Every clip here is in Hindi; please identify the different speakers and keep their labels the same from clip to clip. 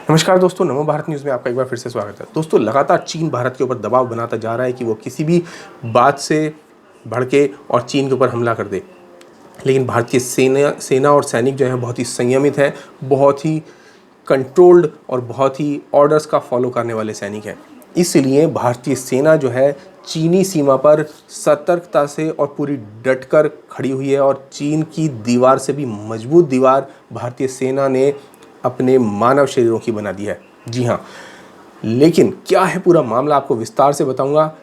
Speaker 1: नमस्कार दोस्तों, नमो भारत न्यूज़ में आपका एक बार फिर से स्वागत है। दोस्तों, लगातार चीन भारत के ऊपर दबाव बनाता जा रहा है कि वो किसी भी बात से भड़के और चीन के ऊपर हमला कर दे। लेकिन भारतीय सेना और सैनिक जो हैं बहुत ही संयमित हैं, बहुत ही कंट्रोल्ड और बहुत ही ऑर्डर्स का फॉलो करने वाले सैनिक हैं। इसलिए भारतीय सेना जो है चीनी सीमा पर सतर्कता से और पूरी डटकर खड़ी हुई है और चीन की दीवार से भी मजबूत दीवार भारतीय सेना ने अपने मानव शरीरों की बना दी है। जी हाँ, लेकिन क्या है पूरा मामला आपको विस्तार से बताऊंगा।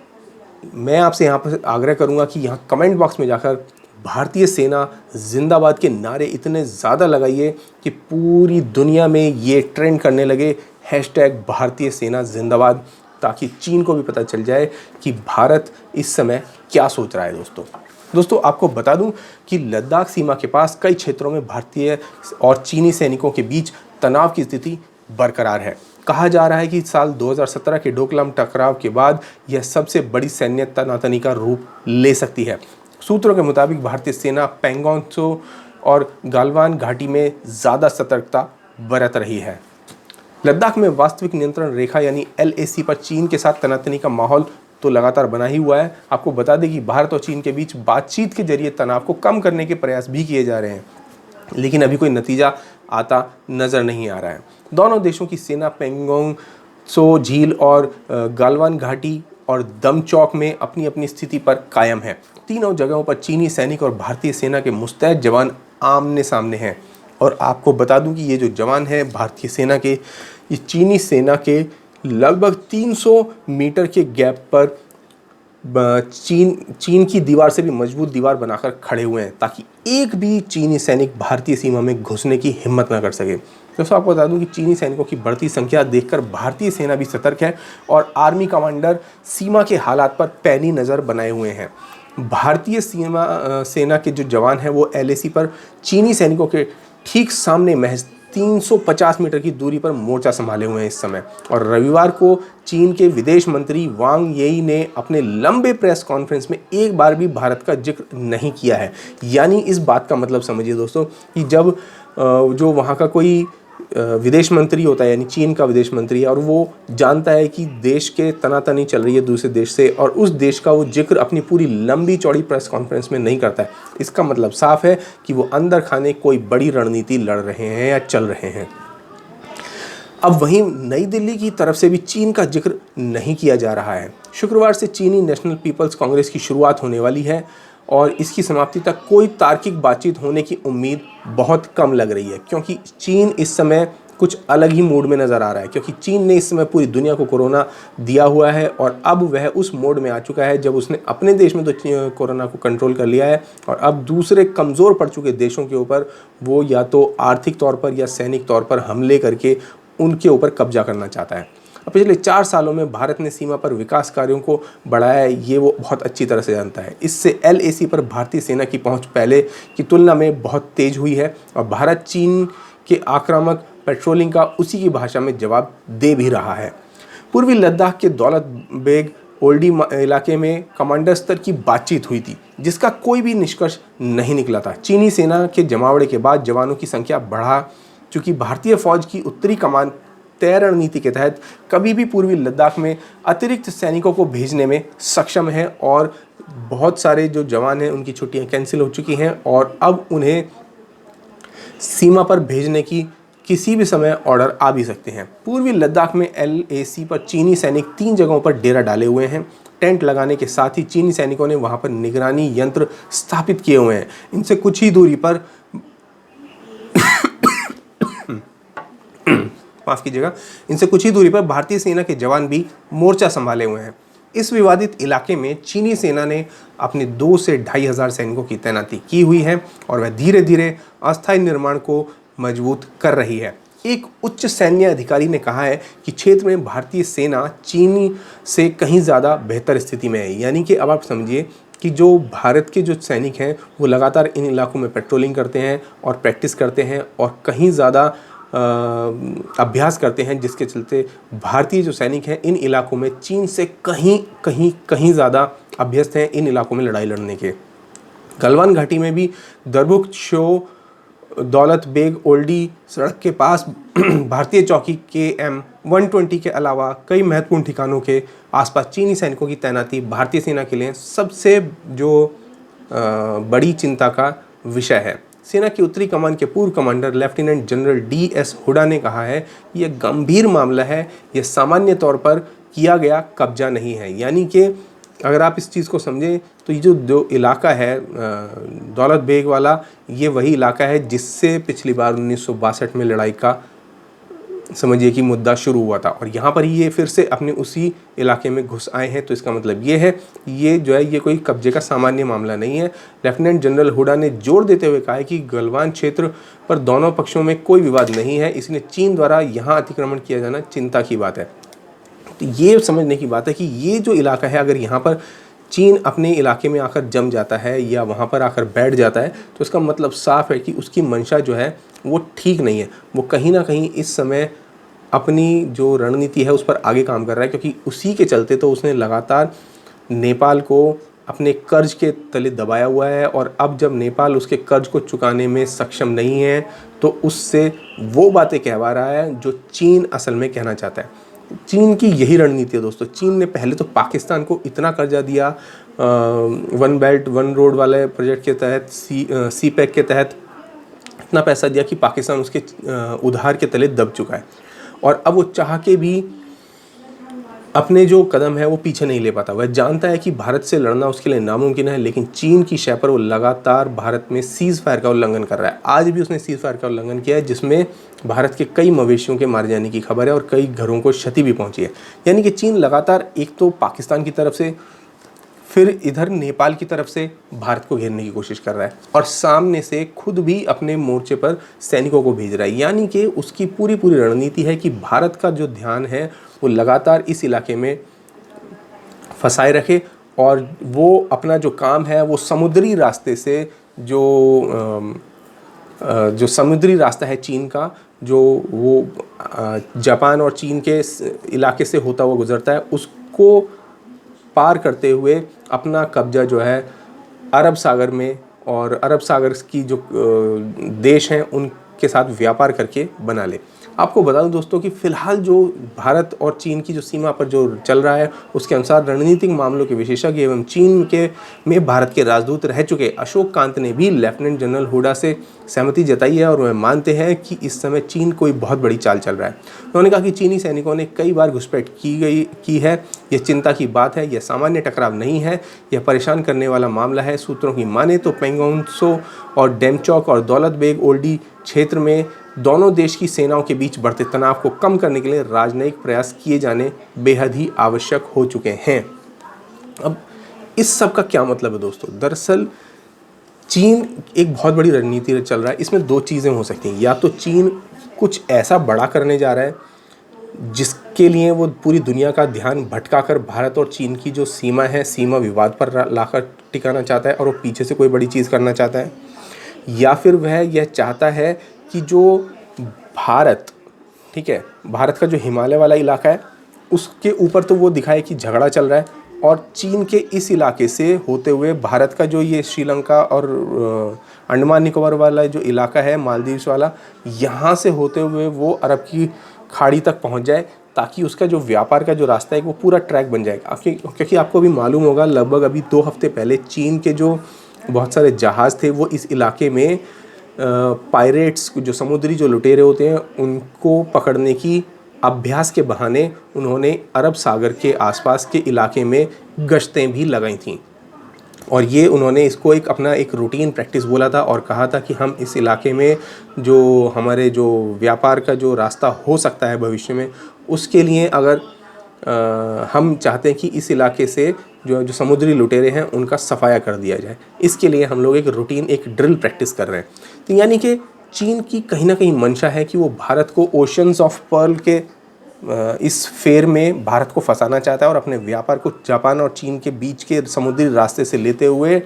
Speaker 1: मैं आपसे यहाँ पर आग्रह करूंगा कि यहाँ कमेंट बॉक्स में जाकर भारतीय सेना जिंदाबाद के नारे इतने ज़्यादा लगाइए कि पूरी दुनिया में ये ट्रेंड करने लगे हैशटैग भारतीय सेना जिंदाबाद, ताकि चीन को भी पता चल जाए कि भारत इस समय क्या सोच रहा है। दोस्तों आपको बता दूं कि लद्दाख सीमा के पास कई क्षेत्रों में भारतीय और चीनी सैनिकों के बीच तनाव की स्थिति बरकरार है। कहा जा रहा है कि साल 2017 के डोकलाम टकराव के बाद यह सबसे बड़ी सैन्य तनातनी का रूप ले सकती है। सूत्रों के मुताबिक भारतीय सेना पैंगोंग त्सो और गालवान घाटी में ज़्यादा सतर्कता बरत रही है। लद्दाख में वास्तविक नियंत्रण रेखा यानी LAC पर चीन के साथ तनातनी का माहौल तो लगातार बना ही हुआ है। आपको बता दें कि भारत और चीन के बीच बातचीत के जरिए तनाव को कम करने के प्रयास भी किए जा रहे हैं, लेकिन अभी कोई नतीजा आता नज़र नहीं आ रहा है। दोनों देशों की सेना पैंगोंग त्सो झील और गालवान घाटी और दमचौक में अपनी अपनी स्थिति पर कायम है। तीनों जगहों पर चीनी सैनिक और भारतीय सेना के मुस्तैद जवान आमने सामने हैं। और आपको बता दूं कि ये जो जवान हैं भारतीय सेना के, ये चीनी सेना के लगभग 300 मीटर के गैप पर चीन की दीवार से भी मजबूत दीवार बनाकर खड़े हुए हैं, ताकि एक भी चीनी सैनिक भारतीय सीमा में घुसने की हिम्मत ना कर सके। दोस्तों आपको बता दूं कि चीनी सैनिकों की बढ़ती संख्या देखकर भारतीय सेना भी सतर्क है और आर्मी कमांडर सीमा के हालात पर पैनी नज़र बनाए हुए हैं। भारतीय सेना के जो जवान हैं वो LAC पर चीनी सैनिकों के ठीक सामने महज 350 मीटर की दूरी पर मोर्चा संभाले हुए हैं इस समय। और रविवार को चीन के विदेश मंत्री वांग यी ने अपने लंबे प्रेस कॉन्फ्रेंस में एक बार भी भारत का जिक्र नहीं किया है। यानी इस बात का मतलब समझिए दोस्तों कि जब जो वहाँ का कोई विदेश मंत्री होता है, यानी चीन का विदेश मंत्री है, और वो जानता है कि देश के तनातनी चल रही है दूसरे देश से, और उस देश का वो जिक्र अपनी पूरी लंबी चौड़ी प्रेस कॉन्फ्रेंस में नहीं करता है, इसका मतलब साफ है कि वो अंदर खाने कोई बड़ी रणनीति लड़ रहे हैं या चल रहे हैं। अब वहीं नई दिल्ली की तरफ से भी चीन का जिक्र नहीं किया जा रहा है। शुक्रवार से चीनी नेशनल पीपल्स कांग्रेस की शुरुआत होने वाली है और इसकी समाप्ति तक कोई तार्किक बातचीत होने की उम्मीद बहुत कम लग रही है, क्योंकि चीन इस समय कुछ अलग ही मूड में नज़र आ रहा है। क्योंकि चीन ने इस समय पूरी दुनिया को कोरोना दिया हुआ है और अब वह उस मोड में आ चुका है जब उसने अपने देश में तो कोरोना को कंट्रोल कर लिया है और अब दूसरे कमज़ोर पड़ चुके देशों के ऊपर वो या तो आर्थिक तौर पर या सैनिक तौर पर हमले करके उनके ऊपर कब्जा करना चाहता है। पिछले 4 सालों में भारत ने सीमा पर विकास कार्यों को बढ़ाया है, ये वो बहुत अच्छी तरह से जानता है। इससे LAC पर भारतीय सेना की पहुंच पहले की तुलना में बहुत तेज हुई है और भारत चीन के आक्रामक पेट्रोलिंग का उसी की भाषा में जवाब दे भी रहा है। पूर्वी लद्दाख के दौलत बेग ओल्डी इलाके में कमांडर स्तर की बातचीत हुई थी, जिसका कोई भी निष्कर्ष नहीं निकला था। चीनी सेना के जमावड़े के बाद जवानों की संख्या बढ़ा चूँकि भारतीय फौज की उत्तरी कमान तय रणनीति के तहत कभी भी पूर्वी लद्दाख में अतिरिक्त सैनिकों को भेजने में सक्षम है और बहुत सारे जो जवान हैं उनकी छुट्टियां कैंसिल हो चुकी हैं और अब उन्हें सीमा पर भेजने की किसी भी समय ऑर्डर आ भी सकते हैं। पूर्वी लद्दाख में LAC पर चीनी सैनिक 3 जगहों पर डेरा डाले हुए हैं। टेंट लगाने के साथ ही चीनी सैनिकों ने वहां पर निगरानी यंत्र स्थापित किए हुए हैं। इनसे कुछ ही दूरी पर भारतीय सेना के जवान भी मोर्चा संभाले हुए हैं। इस विवादित इलाके में चीनी सेना ने अपने 2 से 2,500 सैनिकों की तैनाती की हुई है और वह धीरे धीरे अस्थायी निर्माण को मजबूत कर रही है। एक उच्च सैन्य अधिकारी ने कहा है कि क्षेत्र में भारतीय सेना चीनी से कहीं ज़्यादा बेहतर स्थिति में है। यानी कि अब आप समझिए कि जो भारत के जो सैनिक हैं वो लगातार इन इलाकों में पेट्रोलिंग करते हैं और प्रैक्टिस करते हैं और कहीं ज़्यादा अभ्यास करते हैं, जिसके चलते भारतीय जो सैनिक हैं इन इलाकों में चीन से कहीं ज़्यादा अभ्यस्त हैं इन इलाकों में लड़ाई लड़ने के। गलवान घाटी में भी दरबुक शो दौलत बेग ओल्डी सड़क के पास भारतीय चौकी KM-120 के अलावा कई महत्वपूर्ण ठिकानों के आसपास चीनी सैनिकों की तैनाती भारतीय सेना के लिए सबसे जो बड़ी चिंता का विषय है। सेना की उत्तरी कमान के पूर्व commander lieutenant general DS Hooda ने कहा है यह गंभीर मामला है, यह सामान्य तौर पर किया गया कब्जा नहीं है। यानी कि अगर आप इस चीज़ को समझें तो ये जो इलाका है दौलत बेग वाला, ये वही इलाका है जिससे पिछली बार 1962 में लड़ाई का समझिए कि मुद्दा शुरू हुआ था, और यहाँ पर ही ये फिर से अपने उसी इलाके में घुस आए हैं। तो इसका मतलब ये है ये जो है ये कोई कब्जे का सामान्य मामला नहीं है। लेफ्टिनेंट जनरल हुडा ने जोर देते हुए कहा है कि गलवान क्षेत्र पर दोनों पक्षों में कोई विवाद नहीं है, इसलिए चीन द्वारा यहाँ अतिक्रमण किया जाना चिंता की बात है। तो ये समझने की बात है कि ये जो इलाका है, अगर यहाँ पर चीन अपने इलाके में आकर जम जाता है या वहाँ पर आकर बैठ जाता है तो इसका मतलब साफ है कि उसकी मंशा जो है वो ठीक नहीं है। वो कहीं ना कहीं इस समय अपनी जो रणनीति है उस पर आगे काम कर रहा है, क्योंकि उसी के चलते तो उसने लगातार नेपाल को अपने कर्ज के तले दबाया हुआ है, और अब जब नेपाल उसके कर्ज को चुकाने में सक्षम नहीं है तो उससे वो बातें कहवा रहा है जो चीन असल में कहना चाहता है। चीन की यही रणनीति है दोस्तों। चीन ने पहले तो पाकिस्तान को इतना कर्जा दिया वन बेल्ट वन रोड वाले प्रोजेक्ट के तहत, सी पैक के तहत इतना पैसा दिया कि पाकिस्तान उसके उधार के तले दब चुका है, और अब वो चाह के भी अपने जो कदम है वो पीछे नहीं ले पाता। वह जानता है कि भारत से लड़ना उसके लिए नामुमकिन है, लेकिन चीन की शय पर वो लगातार भारत में सीज़ फायर का उल्लंघन कर रहा है। आज भी उसने सीज़ फायर का उल्लंघन किया है, जिसमें भारत के कई मवेशियों के मारे जाने की खबर है और कई घरों को क्षति भी पहुंची है। यानी कि चीन लगातार एक तो पाकिस्तान की तरफ से, फिर इधर नेपाल की तरफ से भारत को घेरने की कोशिश कर रहा है, और सामने से खुद भी अपने मोर्चे पर सैनिकों को भेज रहा है। यानी कि उसकी पूरी रणनीति है कि भारत का जो ध्यान है वो लगातार इस इलाके में फंसाए रखे, और वो अपना जो काम है वो समुद्री रास्ते से जो समुद्री रास्ता है चीन का, जो वो जापान और चीन के इलाके से होता हुआ गुजरता है, उसको पार करते हुए अपना कब्जा जो है अरब सागर में, और अरब सागर की जो देश हैं उनके साथ व्यापार करके बना ले। आपको बता दूं दोस्तों कि फ़िलहाल जो भारत और चीन की जो सीमा पर जो चल रहा है उसके अनुसार रणनीतिक मामलों के विशेषज्ञ एवं चीन के में भारत के राजदूत रह चुके अशोक कांत ने भी लेफ्टिनेंट जनरल हुडा से सहमति जताई है, और वह मानते हैं कि इस समय चीन कोई बहुत बड़ी चाल चल रहा है। उन्होंने कहा कि चीनी सैनिकों ने कई बार घुसपैठ की है, यह चिंता की बात है, यह सामान्य टकराव नहीं है, यह परेशान करने वाला मामला है। सूत्रों की माने तो पेंगोंगसो और डेमचौक और दौलत बेग ओल्डी क्षेत्र में दोनों देश की सेनाओं के बीच बढ़ते तनाव को कम करने के लिए राजनयिक प्रयास किए जाने बेहद ही आवश्यक हो चुके हैं। अब इस सब का क्या मतलब है दोस्तों? दरअसल चीन एक बहुत बड़ी रणनीति चल रहा है। इसमें दो चीज़ें हो सकती हैं, या तो चीन कुछ ऐसा बड़ा करने जा रहा है जिसके लिए वो पूरी दुनिया का ध्यान भटकाकर भारत और चीन की जो सीमा है, सीमा विवाद पर लाकर टिकाना चाहता है, और वो पीछे से कोई बड़ी चीज़ करना चाहता है, या फिर वह यह चाहता है कि जो भारत, ठीक है, भारत का जो हिमालय वाला इलाका है उसके ऊपर तो वो दिखाए कि झगड़ा चल रहा है, और चीन के इस इलाके से होते हुए भारत का जो ये श्रीलंका और अंडमान निकोबार वाला जो इलाका है, मालदीव्स वाला, यहाँ से होते हुए वो अरब की खाड़ी तक पहुँच जाए, ताकि उसका जो व्यापार का जो रास्ता है वो पूरा ट्रैक बन जाएगा। क्योंकि आपको भी मालूम होगा, लगभग अभी 2 हफ्ते पहले चीन के जो बहुत सारे जहाज़ थे वो इस इलाके में पायरेट्स, जो समुद्री जो लुटेरे होते हैं, उनको पकड़ने की अभ्यास के बहाने उन्होंने अरब सागर के आसपास के इलाके में गश्तें भी लगाई थीं, और ये उन्होंने इसको अपना एक रूटीन प्रैक्टिस बोला था, और कहा था कि हम इस इलाके में जो हमारे जो व्यापार का जो रास्ता हो सकता है भविष्य में, उसके लिए अगर हम चाहते हैं कि इस इलाके से जो समुद्री लुटेरे हैं उनका सफाया कर दिया जाए, इसके लिए हम लोग एक रूटीन, एक ड्रिल प्रैक्टिस कर रहे हैं। तो यानी कि चीन की कहीं ना कहीं मंशा है कि वो भारत को ओशंस ऑफ पर्ल के इस फेर में भारत को फंसाना चाहता है, और अपने व्यापार को जापान और चीन के बीच के समुद्री रास्ते से लेते हुए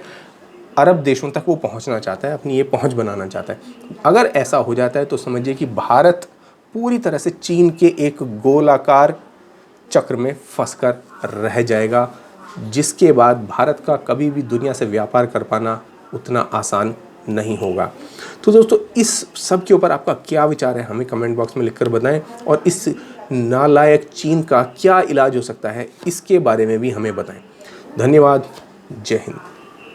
Speaker 1: अरब देशों तक वो पहुंचना चाहता है, अपनी ये पहुंच बनाना चाहता है। अगर ऐसा हो जाता है तो समझिए कि भारत पूरी तरह से चीन के एक गोलाकार चक्र में फंसकर रह जाएगा, जिसके बाद भारत का कभी भी दुनिया से व्यापार कर पाना उतना आसान नहीं होगा। तो दोस्तों इस सब के ऊपर आपका क्या विचार है हमें कमेंट बॉक्स में लिखकर बताएं, और इस नालायक चीन का क्या इलाज हो सकता है इसके बारे में भी हमें बताएं। धन्यवाद। जय हिंद।